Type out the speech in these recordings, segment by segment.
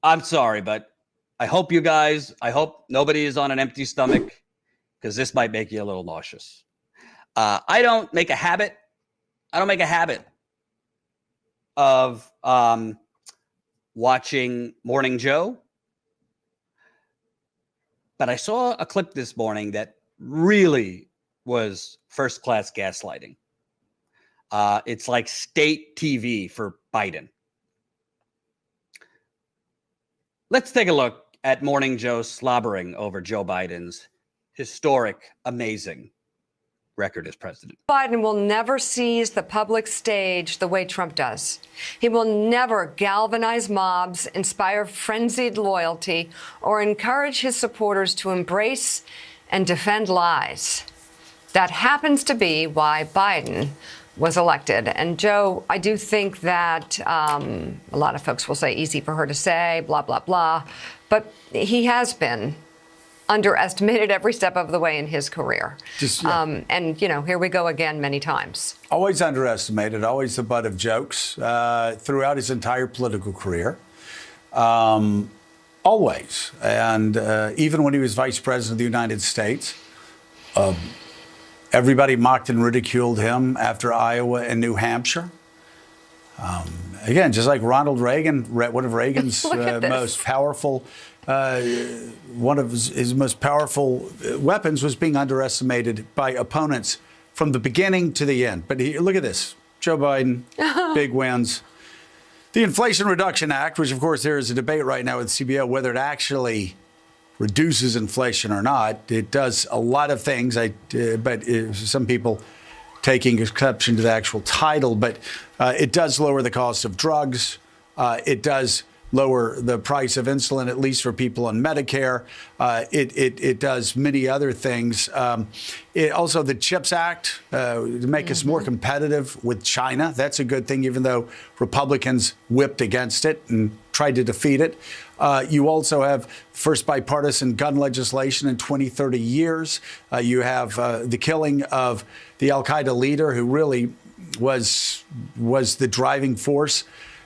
I'm sorry, but I hope nobody is on an empty stomach, because this might make you a little nauseous. I don't make a habit of watching Morning Joe, but I saw a clip this morning that really was first-class gaslighting. It's like state TV for Biden. Let's take a look at Morning Joe slobbering over Joe Biden's historic, amazing record as president. Biden will never seize the public stage the way Trump does. He will never galvanize mobs, inspire frenzied loyalty, or encourage his supporters to embrace and defend lies. That happens to be why Biden was elected. And Joe, I do think that a lot of folks will say easy for her to say, blah, blah, blah. But he has been underestimated every step of the way in his career. And, you know, here we go again many times. Always underestimated, always the butt of jokes throughout his entire political career. Always. And even when he was vice president of the United States, everybody mocked and ridiculed him after Iowa and New Hampshire. Again, just like Ronald Reagan, one of Reagan's most powerful, one of his most powerful weapons was being underestimated by opponents from the beginning to the end. But look at this. Joe Biden, big wins. The Inflation Reduction Act, which, of course, there is a debate right now with CBO whether it actually reduces inflation or not. It does a lot of things, but some people taking exception to the actual title. But it does lower the cost of drugs. It does lower the price of insulin, at least for people on Medicare. It does many other things. Also, the CHIPS Act to make us more competitive with China. That's a good thing, even though Republicans whipped against it and tried to defeat it. You also have first bipartisan gun legislation in 20, 30 years. You have the killing of the al-Qaeda leader, who really was the driving force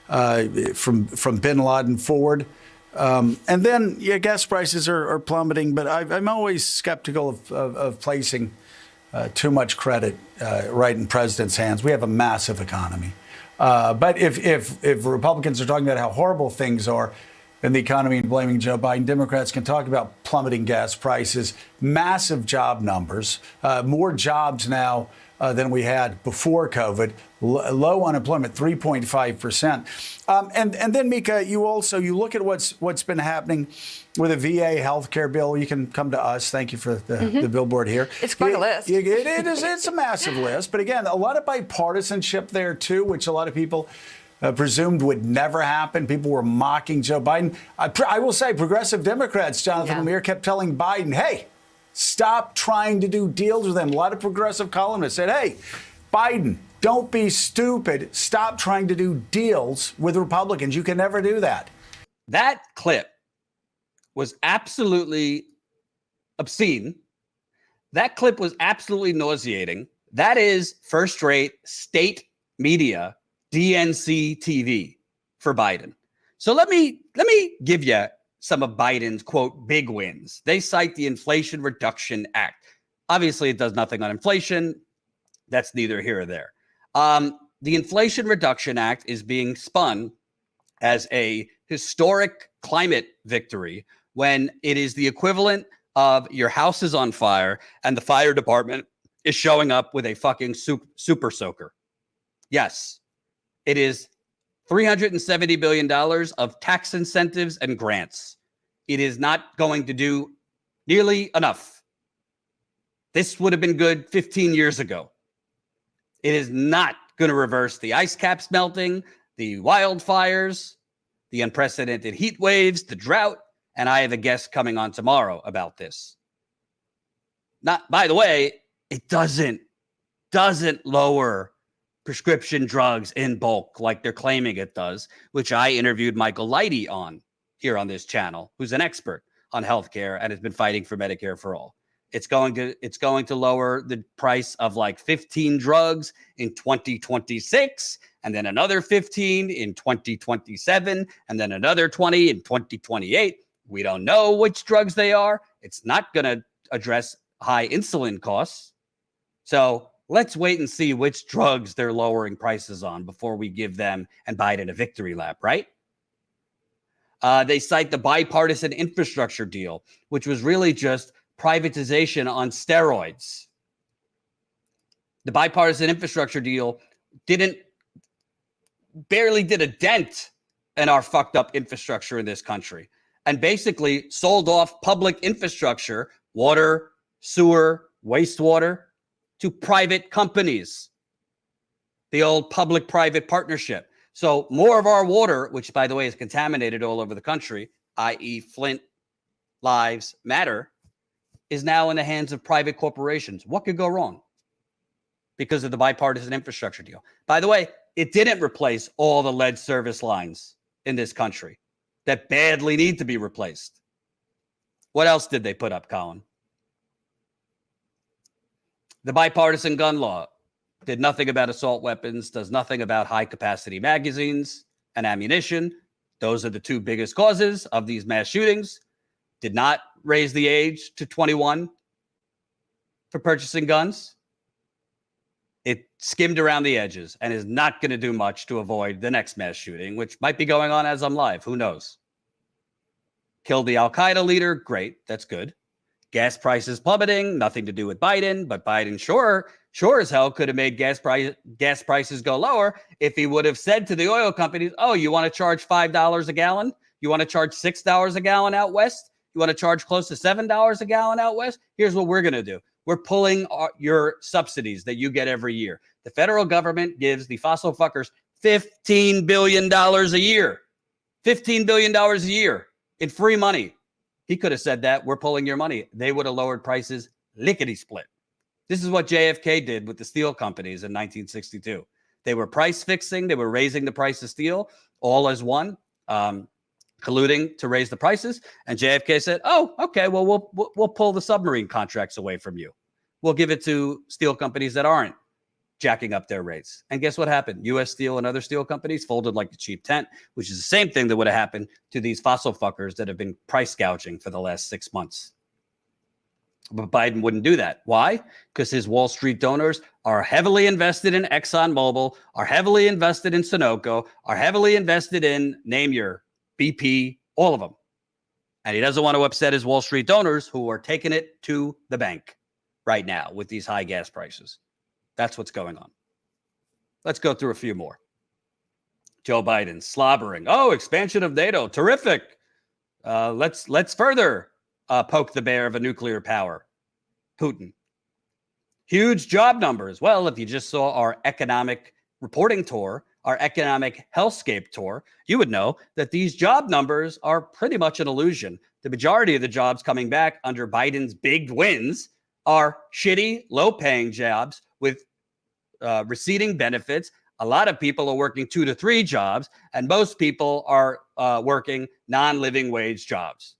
from bin Laden forward. And then, gas prices are plummeting, but I'm always skeptical of placing too much credit right in president's hands. We have a massive economy. But if Republicans are talking about how horrible things are in the economy and blaming Joe Biden, Democrats can talk about plummeting gas prices, massive job numbers, more jobs now than we had before COVID, low unemployment, 3.5%. And then, Mika, you look at what's been happening with a VA healthcare bill. You can come to us. Thank you for the billboard here. It's quite a list. It is. It's a massive list. But again, a lot of bipartisanship there, too, which a lot of people presumed would never happen. People were mocking Joe Biden. I will say progressive Democrats, Jonathan Lemire, kept telling Biden, hey, stop trying to do deals with him. A lot of progressive columnists said, hey, Biden, don't be stupid. Stop trying to do deals with Republicans. You can never do that. That clip was absolutely obscene. That clip was absolutely nauseating. That is first-rate state media, DNC TV for Biden. So let me give you some of Biden's, quote, big wins. They cite the Inflation Reduction Act. Obviously, it does nothing on inflation. That's neither here or there. The Inflation Reduction Act is being spun as a historic climate victory when it is the equivalent of your house is on fire and the fire department is showing up with a fucking super soaker. Yes, it is $370 billion of tax incentives and grants. It is not going to do nearly enough. This would have been good 15 years ago. It is not going to reverse the ice caps melting, the wildfires, the unprecedented heat waves, the drought, and I have a guest coming on tomorrow about this. Not, by the way, it doesn't lower prescription drugs in bulk like they're claiming it does, which I interviewed Michael Lighty on here on this channel, who's an expert on healthcare and has been fighting for Medicare for all. It's going to lower the price of like 15 drugs in 2026, and then another 15 in 2027, and then another 20 in 2028. We don't know which drugs they are. It's not going to address high insulin costs. So let's wait and see which drugs they're lowering prices on before we give them and Biden a victory lap, right? They cite the bipartisan infrastructure deal, which was really just privatization on steroids. The bipartisan infrastructure deal barely did a dent in our fucked up infrastructure in this country, and basically sold off public infrastructure, water, sewer, wastewater, to private companies. The old public-private partnership. So more of our water, which by the way is contaminated all over the country, i.e. Flint lives matter, is now in the hands of private corporations. What could go wrong? Because of the bipartisan infrastructure deal. By the way, it didn't replace all the lead service lines in this country that badly need to be replaced. What else did they put up, Colin? The bipartisan gun law did nothing about assault weapons, does nothing about high-capacity magazines and ammunition. Those are the two biggest causes of these mass shootings. Did not raise the age to 21 for purchasing guns. It skimmed around the edges and is not going to do much to avoid the next mass shooting, which might be going on as I'm live. Who knows? Killed the Al-Qaeda leader. Great. That's good. Gas prices plummeting. Nothing to do with Biden, but Biden sure as hell could have made gas prices go lower if he would have said to the oil companies, oh, you want to charge $5 a gallon? You want to charge $6 a gallon out west? You want to charge close to $7 a gallon out west? Here's what we're going to do. We're pulling your subsidies that you get every year. The federal government gives the fossil fuckers $15 billion a year. $15 billion a year in free money. He could have said that. We're pulling your money. They would have lowered prices lickety-split. This is what JFK did with the steel companies in 1962. They were price fixing. They were raising the price of steel all as one, colluding to raise the prices. And JFK said, oh, okay, well, we'll pull the submarine contracts away from you. We'll give it to steel companies that aren't jacking up their rates. And guess what happened? U.S. Steel and other steel companies folded like a cheap tent, which is the same thing that would have happened to these fossil fuckers that have been price gouging for the last 6 months. But Biden wouldn't do that. Why? Because his Wall Street donors are heavily invested in ExxonMobil, are heavily invested in Sunoco, are heavily invested in, name your BP, all of them. And he doesn't want to upset his Wall Street donors who are taking it to the bank right now with these high gas prices. That's what's going on. Let's go through a few more. Joe Biden slobbering. Oh, expansion of NATO. Terrific. Let's further poke the bear of a nuclear power. Putin. Huge job numbers. Well, if you just saw our economic reporting tour, our economic hellscape tour, you would know that these job numbers are pretty much an illusion. The majority of the jobs coming back under Biden's big wins are shitty, low-paying jobs with receding benefits. A lot of people are working 2 to 3 jobs, and most people are working non-living wage jobs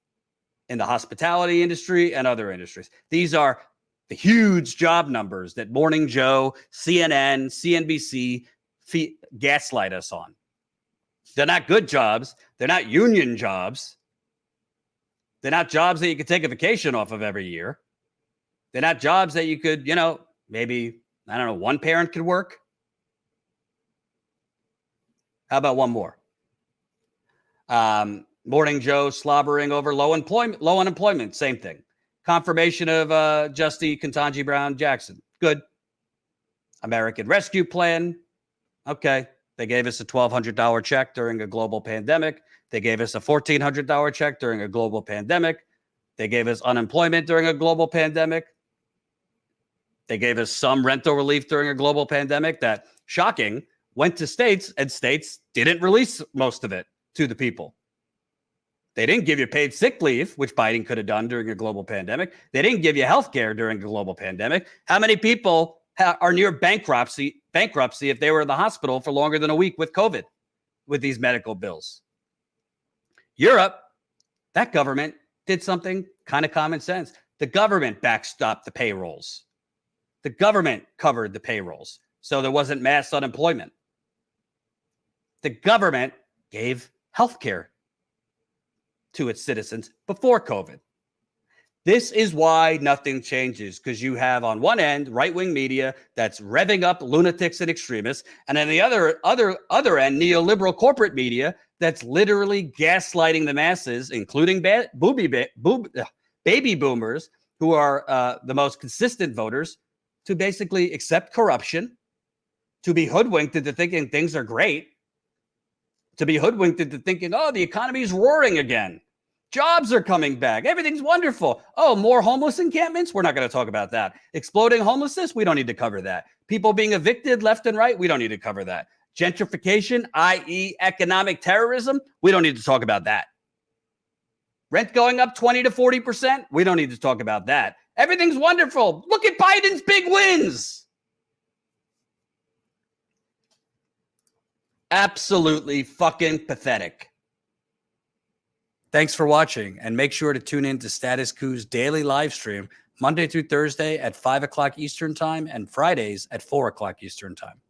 in the hospitality industry and other industries. These are the huge job numbers that Morning Joe, CNN, CNBC gaslight us on. They're not good jobs. They're not union jobs. They're not jobs that you could take a vacation off of every year. They're not jobs that you could, maybe, one parent could work. How about one more? Morning Joe slobbering over low unemployment, same thing. Confirmation of Justy Ketanji Brown Jackson. Good. American Rescue Plan. Okay. They gave us a $1,200 check during a global pandemic. They gave us a $1,400 check during a global pandemic. They gave us unemployment during a global pandemic. They gave us some rental relief during a global pandemic that, shocking, went to states, and states didn't release most of it to the people. They didn't give you paid sick leave, which Biden could have done during a global pandemic. They didn't give you health care during a global pandemic. How many people are near bankruptcy if they were in the hospital for longer than a week with COVID, with these medical bills? Europe, that government did something kind of common sense. The government backstopped the payrolls. The government covered the payrolls, so there wasn't mass unemployment. The government gave health care to its citizens before COVID. This is why nothing changes, because you have on one end right-wing media that's revving up lunatics and extremists, and on the other end neoliberal corporate media that's literally gaslighting the masses, including baby boomers, who are the most consistent voters, to basically accept corruption, to be hoodwinked into thinking things are great, to be hoodwinked into thinking, oh, the economy is roaring again. Jobs are coming back. Everything's wonderful. Oh, more homeless encampments? We're not going to talk about that. Exploding homelessness? We don't need to cover that. People being evicted left and right? We don't need to cover that. Gentrification, i.e. economic terrorism? We don't need to talk about that. Rent going up 20 to 40%? We don't need to talk about that. Everything's wonderful. Look at Biden's big wins. Absolutely fucking pathetic. Thanks for watching, and make sure to tune in to Status Coup's daily live stream Monday through Thursday at 5 o'clock Eastern Time and Fridays at 4 o'clock Eastern Time.